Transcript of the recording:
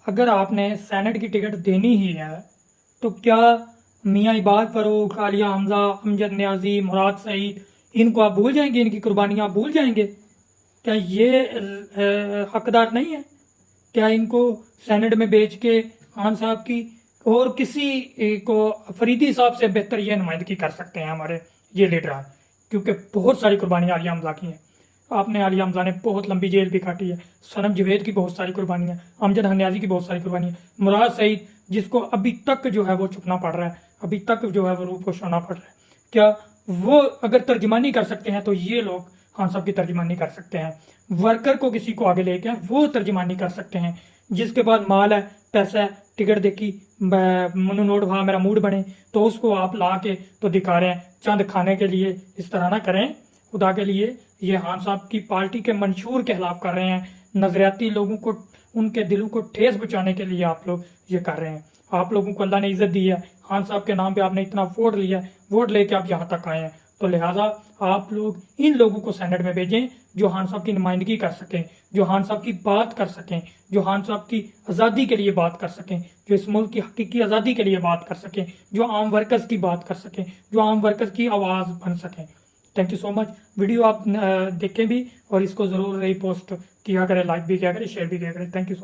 اگر آپ نے سینٹ کی ٹکٹ دینی ہی ہے تو کیا میاں عباد فروخ، عالیہ حمزہ، امجد نیازی، مراد سعید، ان کو آپ بھول جائیں گے؟ ان کی قربانیاں آپ بھول جائیں گے؟ کیا یہ حقدار نہیں ہے؟ کیا ان کو سینٹ میں بیچ کے خان صاحب کی اور کسی کو فریدی صاحب سے بہتر یہ نمائندگی کر سکتے ہیں ہمارے یہ لیڈران؟ کیونکہ بہت ساری قربانیاں عالیہ حمزہ کی ہیں. آپ نے عالیہ حمزہ نے بہت لمبی جیل بھی کاٹی ہے. صنم جوید کی بہت ساری قربانیاں، امجد نیازی کی بہت ساری قربانیاں، مراد سعید جس کو ابھی تک جو ہے وہ چھپنا پڑ رہا ہے، ابھی تک جو ہے وہ روپوش ہونا پڑ رہا ہے، کیا وہ اگر ترجمانی کر سکتے ہیں تو یہ لوگ خان صاحب کی ترجمانی کر سکتے ہیں؟ ورکر کو کسی کو آگے لے کے وہ ترجمانی کر سکتے ہیں. جس کے پاس مال ہے، پیسہ ہے، ٹکٹ دیکھی، منو نوٹ ہوا میرا موڈ بنے تو اس کو آپ لا کے تو دکھا رہے ہیں چند کھانے کے لیے. اس طرح نہ کریں خدا کے لیے. یہ خان صاحب کی پارٹی کے منشور کے خلاف کر رہے ہیں. نظریاتی لوگوں کو، ان کے دلوں کو ٹھیس پہنچانے کے لیے آپ لوگ یہ کر رہے ہیں. آپ لوگوں کو اللہ نے عزت دی ہے، خان صاحب کے نام پہ آپ نے اتنا ووٹ لیا، ووٹ لے کے آپ یہاں تک آئے ہیں، تو لہٰذا آپ لوگ ان لوگوں کو سینٹ میں بھیجیں جو خان صاحب کی نمائندگی کر سکیں، جو خان صاحب کی بات کر سکیں، جو خان صاحب کی آزادی کے لیے بات کر سکیں، جو اس ملک کی حقیقی آزادی کے لیے بات کر سکیں، جو عام ورکرز کی بات کر سکیں، جو عام ورکرز کی آواز بن سکیں. Thank you so much. Video آپ دیکھیں بھی اور اس کو ضرور ری پوسٹ کیا کریں، لائک بھی کیا کریں، شیئر بھی کیا کریں. Thank you so